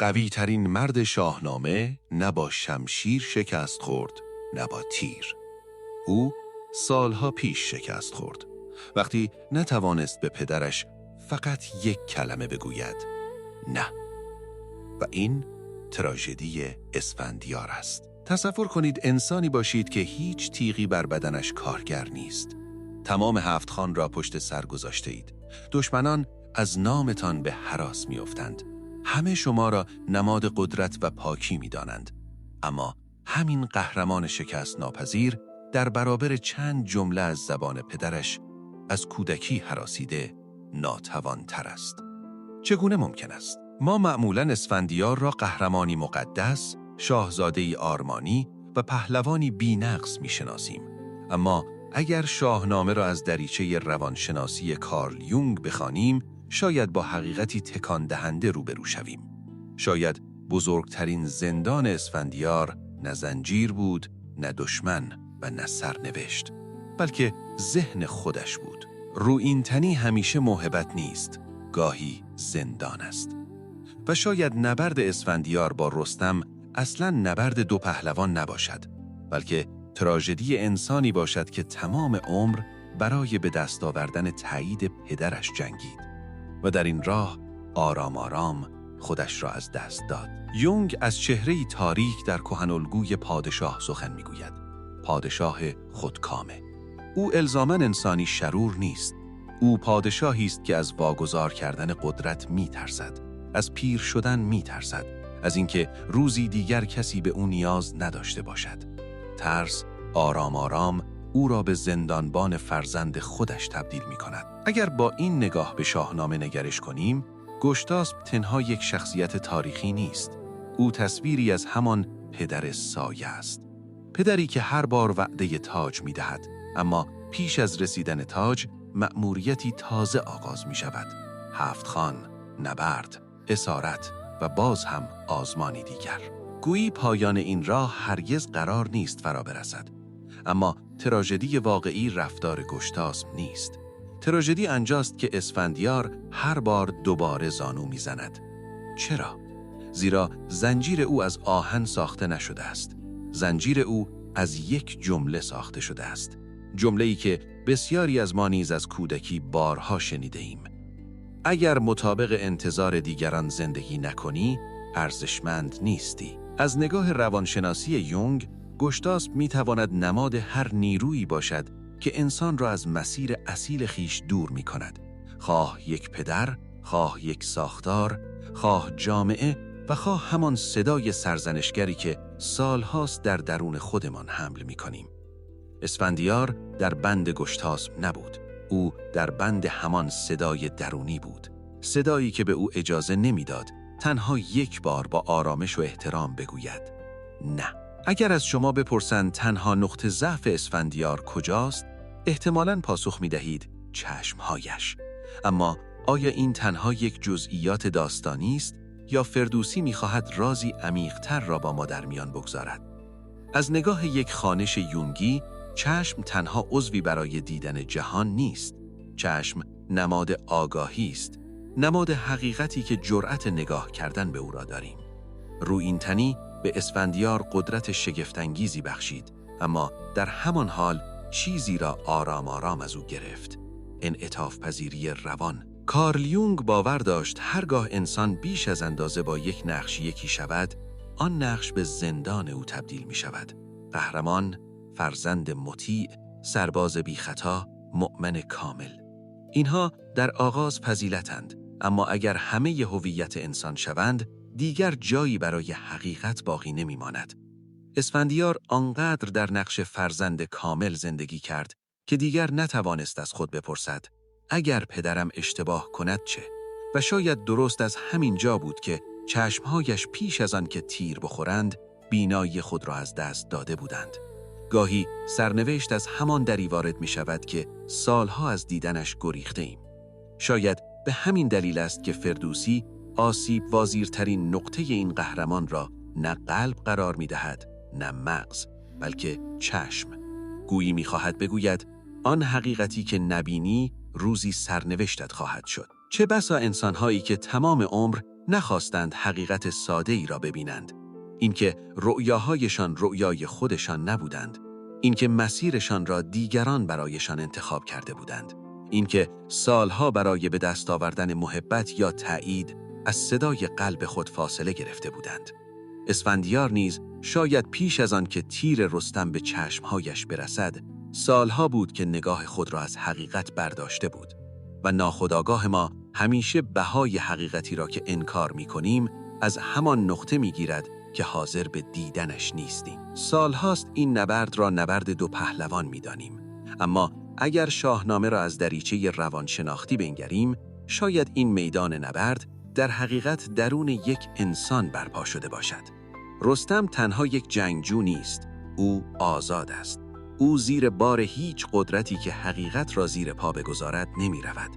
قوی ترین مرد شاهنامه نه با شمشیر شکست خورد، نه با تیر. او سالها پیش شکست خورد، وقتی نتوانست به پدرش فقط یک کلمه بگوید: نه. و این تراژدی اسفندیار است. تصور کنید انسانی باشید که هیچ تیغی بر بدنش کارگر نیست. تمام 7 خان را پشت سر گذاشته اید. دشمنان از نامتان به هراس می افتند. همه شما را نماد قدرت و پاکی می دانند. اما همین قهرمان شکست ناپذیر در برابر چند جمله از زبان پدرش از کودکی هراسیده ناتوان تر است. چگونه ممکن است؟ ما معمولاً اسفندیار را قهرمانی مقدس، شاهزاده‌ای آرمانی و پهلوانی بی‌نقص می‌شناسیم. اما اگر شاهنامه را از دریچه روانشناسی کارل یونگ بخوانیم، شاید با حقیقتی تکان دهنده روبرو شویم. شاید بزرگترین زندان اسفندیار نه زنجیر بود، نه دشمن و نه سرنوشت، بلکه ذهن خودش بود. رویینتنی همیشه موهبت نیست، گاهی زندان است. و شاید نبرد اسفندیار با رستم اصلاً نبرد 2 پهلوان نباشد، بلکه تراژدی انسانی باشد که تمام عمر برای به دست آوردن تایید پدرش جنگید و در این راه آرام آرام خودش را از دست داد. یونگ از چهره‌ای تاریک در کهن‌الگوی پادشاه سخن می‌گوید. پادشاه خودکامه. او الزاماً انسانی شرور نیست. او پادشاهی است که از واگذار کردن قدرت می‌ترسد، از پیر شدن می‌ترسد، از اینکه روزی دیگر کسی به او نیاز نداشته باشد. ترس آرام آرام او را به زندانبان فرزند خودش تبدیل می‌کند. اگر با این نگاه به شاهنامه نگرش کنیم، گشتاسپ تنها یک شخصیت تاریخی نیست. او تصویری از همان پدر سایه است. پدری که هر بار وعده تاج می‌دهد، اما پیش از رسیدن تاج مأموریتی تازه آغاز می‌شود. 7 خان، نبرد، اسارت و باز هم آزمانی دیگر. گویی پایان این راه هرگز قرار نیست فرا برسد. اما تراژدی واقعی رفتار گشتاسپ نیست. تراژدی آنجاست که اسفندیار هر بار دوباره زانو میزند. چرا؟ زیرا زنجیر او از آهن ساخته نشده است. زنجیر او از یک جمله ساخته شده است. جمله‌ای که بسیاری از ما نیز از کودکی بارها شنیده ایم. اگر مطابق انتظار دیگران زندگی نکنی، ارزشمند نیستی. از نگاه روانشناسی یونگ، گشتاسپ میتواند نماد هر نیرویی باشد که انسان را از مسیر اصیل خیش دور میکند. خواه یک پدر، خواه یک ساختار، خواه جامعه و خواه همان صدای سرزنشگری که سالهاست در درون خودمان حمل میکنیم. اسفندیار در بند گشتاسپ نبود. او در بند همان صدای درونی بود. صدایی که به او اجازه نمیداد تنها یک بار با آرامش و احترام بگوید: نه. اگر از شما بپرسند تنها نقطه ضعف اسفندیار کجاست، احتمالاً پاسخ می‌دهید چشمهایش. اما آیا این تنها یک جزئیات داستانی است یا فردوسی می‌خواهد رازی عمیق‌تر را با ما در میان بگذارد؟ از نگاه یک خوانش یونگی، چشم تنها عضوی برای دیدن جهان نیست. چشم نماد آگاهی است، نماد حقیقتی که جرأت نگاه کردن به او را داریم. رویینتنی به اسفندیار قدرت شگفت‌انگیزی بخشید، اما در همان حال چیزی را آرام آرام از او گرفت: انعطاف پذیری روان. کارل یونگ باور داشت هرگاه انسان بیش از اندازه با یک نقش یکی شود، آن نقش به زندان او تبدیل می شود. قهرمان، فرزند مطیع، سرباز بی خطا، مؤمن کامل. اینها در آغاز فضیلتند، اما اگر همه هویت انسان شوند، دیگر جایی برای حقیقت باقی نمی ماند. اسفندیار آنقدر در نقش فرزند کامل زندگی کرد که دیگر نتوانست از خود بپرسد: اگر پدرم اشتباه کند چه؟ و شاید درست از همین جا بود که چشمهایش پیش از آن که تیر بخورند، بینایی خود را از دست داده بودند. گاهی سرنوشت از همان دری وارد می شود که سالها از دیدنش گریخته ایم. شاید به همین دلیل است که فردوسی آسیب وازیرترین نقطه این قهرمان را نه قلب قرار می دهد، نه مغز، بلکه چشم. گویی می خواهد بگوید: آن حقیقتی که نبینی روزی سرنوشتت خواهد شد. چه بسا انسانهایی که تمام عمر نخواستند حقیقت ساده ای را ببینند. اینکه رؤیاهایشان رؤیای خودشان نبودند. اینکه مسیرشان را دیگران برایشان انتخاب کرده بودند. اینکه سالها برای به دست آوردن محبت یا تایید از صدای قلب خود فاصله گرفته بودند. اسفندیار نیز شاید پیش از آن که تیر رستم به چشمهایش برسد، سالها بود که نگاه خود را از حقیقت برداشته بود و ناخودآگاه ما همیشه بهای حقیقتی را که انکار می‌کنیم از همان نقطه می‌گیرد که حاضر به دیدنش نیستیم. سالهاست این نبرد را نبرد دو پهلوان می‌دانیم، اما اگر شاهنامه را از دریچه روانشناختی بنگریم، شاید این میدان نبرد در حقیقت درون یک انسان برپا شده باشد. رستم تنها یک جنگجو نیست، او آزاد است. او زیر بار هیچ قدرتی که حقیقت را زیر پا بگذارد نمی رود.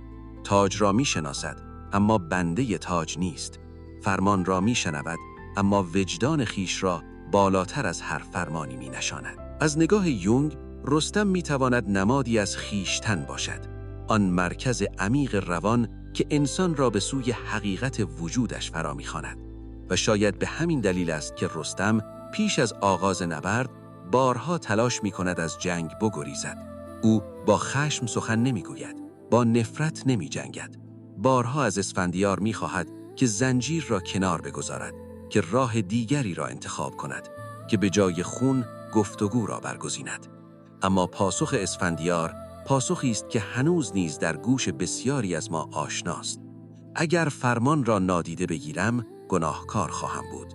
تاج را می شناسد، اما بنده تاج نیست. فرمان را می شنود، اما وجدان خیش را بالاتر از هر فرمانی می نشاند. از نگاه یونگ، رستم می تواند نمادی از خیشتن باشد. آن مرکز عمیق روان که انسان را به سوی حقیقت وجودش فرا می خواند. و شاید به همین دلیل است که رستم پیش از آغاز نبرد بارها تلاش می کند از جنگ بگریزد. او با خشم سخن نمی گوید، با نفرت نمی جنگد. بارها از اسفندیار می خواهد که زنجیر را کنار بگذارد، که راه دیگری را انتخاب کند، که به جای خون گفتگو را برگزیند. اما پاسخ اسفندیار پاسخی است که هنوز نیز در گوش بسیاری از ما آشناست. اگر فرمان را نادیده بگیرم، گناهکار خواهم بود.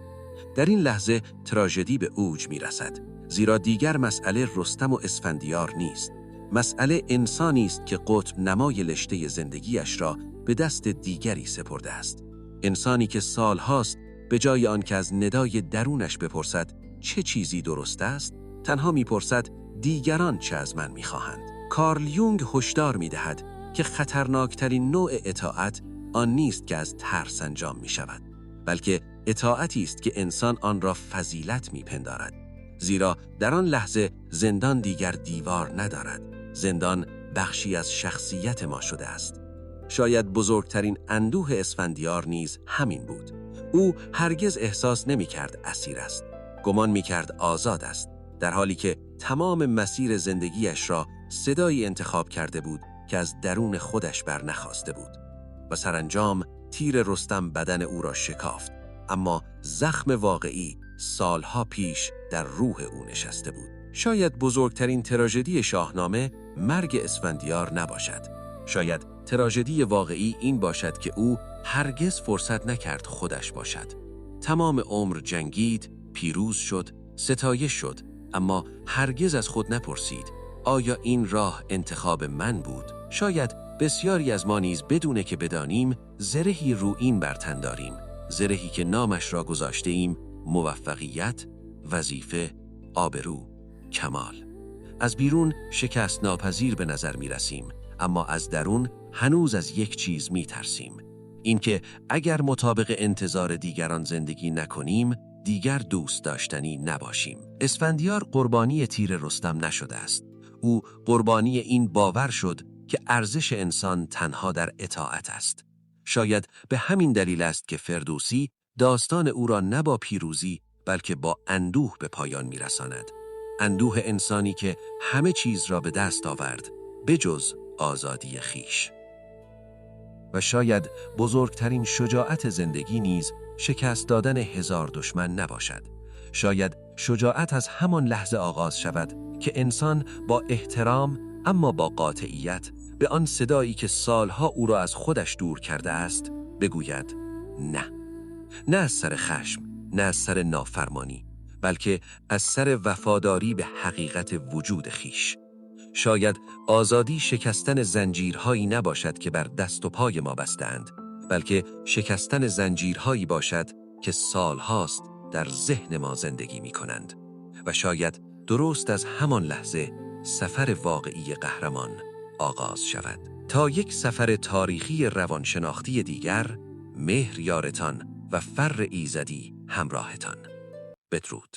در این لحظه تراژدی به اوج می رسد، زیرا دیگر مسئله رستم و اسفندیار نیست. مسئله انسانی است که قطب نمای لشته زندگیش را به دست دیگری سپرده است. انسانی که سالهاست به جای آن که از ندای درونش بپرسد چه چیزی درست است، تنها میپرسد دیگران چه از من میخواهند. کارل یونگ هشدار میدهد که خطرناکترین نوع اطاعت آن نیست که از ترس انجام میشود، بلکه اطاعتی است که انسان آن را فضیلت میپندارد. زیرا در آن لحظه زندان دیگر دیوار ندارد. زندان بخشی از شخصیت ما شده است. شاید بزرگترین اندوه اسفندیار نیز همین بود. او هرگز احساس نمی‌کرد اسیر است. گمان می‌کرد آزاد است، در حالی که تمام مسیر زندگیش را صدایی انتخاب کرده بود که از درون خودش برنخواسته بود. و سرانجام تیر رستم بدن او را شکافت، اما زخم واقعی سالها پیش در روح او نشسته بود. شاید بزرگترین تراژدی شاهنامه مرگ اسفندیار نباشد. شاید تراژدی واقعی این باشد که او هرگز فرصت نکرد خودش باشد. تمام عمر جنگید، پیروز شد، ستایش شد، اما هرگز از خود نپرسید آیا این راه انتخاب من بود؟ شاید بسیاری از ما نیز بدونه که بدانیم زرهی رو این بر تن داریم، زرهی که نامش را گذاشته ایم موفقیت، وظیفه، آبرو، کمال. از بیرون شکست ناپذیر به نظر می رسیم، اما از درون هنوز از یک چیز می ترسیم. اینکه اگر مطابق انتظار دیگران زندگی نکنیم، دیگر دوست داشتنی نباشیم. اسفندیار قربانی تیر رستم نشده است. او قربانی این باور شد که ارزش انسان تنها در اطاعت است. شاید به همین دلیل است که فردوسی داستان او را نه با پیروزی بلکه با اندوه به پایان می‌رساند. اندوه انسانی که همه چیز را به دست آورد بجز آزادی خیش. و شاید بزرگترین شجاعت زندگی نیز شکست دادن هزار دشمن نباشد. شاید شجاعت از همان لحظه آغاز شود که انسان با احترام اما با قاطعیت به آن صدایی که سالها او را از خودش دور کرده است بگوید نه. نه از سر خشم، نه از سر نافرمانی، بلکه از سر وفاداری به حقیقت وجود خیش. شاید آزادی شکستن زنجیرهایی نباشد که بر دست و پای ما بستند، بلکه شکستن زنجیرهایی باشد که سالهاست در ذهن ما زندگی می کنند. و شاید درست از همان لحظه سفر واقعی قهرمان آغاز شود. تا یک سفر تاریخی روانشناختی دیگر، مهر یارتان و فر ایزدی همراهتان. بدرود.